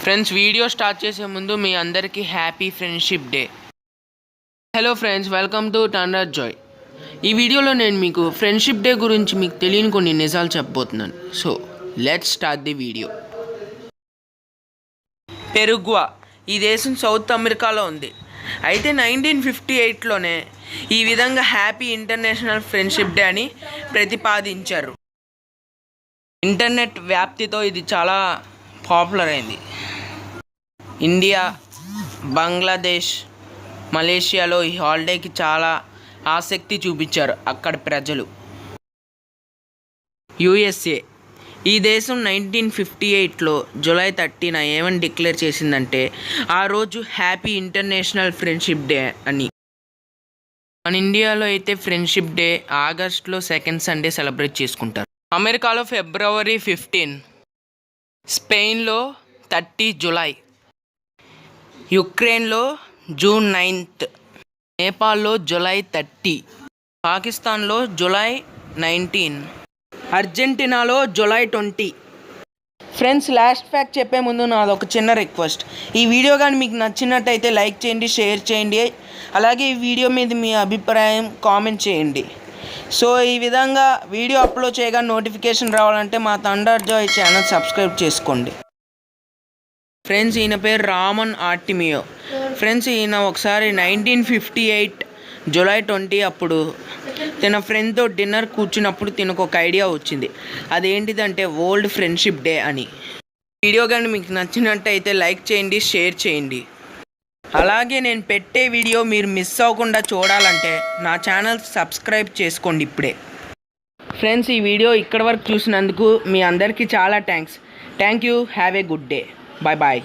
Friends, video start చేసే ముందు మీ అందరికీ happy friendship day. Hello friends, welcome to thunder Joy. ఈ వీడియోలో నేను మీకు ఫ్రెండ్షిప్ డే గురించి మీకు తెలియని కొన్ని నిజాలు చెప్పబోతున్నాను. So let's start the video. Paraguay ఈ దేశం సౌత్ అమెరికాలో ఉంది. అయితే 1958లోనే ఈ విధంగా హ్యాపీ ఇంటర్నేషనల్ ఫ్రెండ్షిప్ డే అని ప్రతిపాదించారు. ఇంటర్నెట్ వ్యాప్తితో ఇది చాలా పాపులర్ అయింది. ఇండియా, బంగ్లాదేశ్, మలేషియాలో ఈ హాలిడేకి చాలా ఆసక్తి చూపించారు అక్కడి ప్రజలు. యుఎస్ఏ ఈ దేశం 1958లో జూలై 30న ఏమని డిక్లేర్ చేసిందంటే ఆ రోజు హ్యాపీ ఇంటర్నేషనల్ ఫ్రెండ్షిప్ డే అని. మన ఇండియాలో అయితే ఫ్రెండ్షిప్ డే ఆగస్టులో సెకండ్ సండే సెలబ్రేట్ చేసుకుంటారు. అమెరికాలో ఫిబ్రవరి 15, స్పెయిన్లో 30 జూలై, యుక్రెయిన్లో జూన్ 9, నేపాల్లో జూలై 30, పాకిస్తాన్లో జూలై 19, అర్జెంటీనాలో జూలై 20. ఫ్రెండ్స్, లాస్ట్ ఫ్యాక్ట్ చెప్పే ముందు నాది ఒక చిన్న రిక్వెస్ట్. ఈ వీడియో కానీ మీకు నచ్చినట్టయితే లైక్ చేయండి, షేర్ చేయండి, అలాగే ఈ వీడియో మీద మీ అభిప్రాయం కామెంట్ చేయండి. సో ఈ విధంగా వీడియో అప్లోడ్ చేయగా నోటిఫికేషన్ రావాలంటే మా థండర్ జాయ్ ఛానల్ సబ్స్క్రైబ్ చేసుకోండి. ఫ్రెండ్స్, ఈయన పేరు రామన్ ఆర్టిమియో. ఫ్రెండ్స్, ఈయన ఒకసారి 1958 జూలై 20 అప్పుడు తన ఫ్రెండ్తో డిన్నర్ కూర్చున్నప్పుడు తినకు ఒక ఐడియా వచ్చింది. అదేంటిదంటే వరల్డ్ ఫ్రెండ్షిప్ డే అని. వీడియో కానీ మీకు నచ్చినట్టయితే లైక్ చేయండి, షేర్ చేయండి. అలాగే నేను పెట్టే వీడియో మీరు మిస్ అవ్వకుండా చూడాలంటే నా ఛానల్ సబ్స్క్రైబ్ చేసుకోండి ఇప్పుడే. ఫ్రెండ్స్, ఈ వీడియో ఇక్కడి వరకు చూసినందుకు మీ అందరికీ చాలా thank you. Have a good day. Bye bye.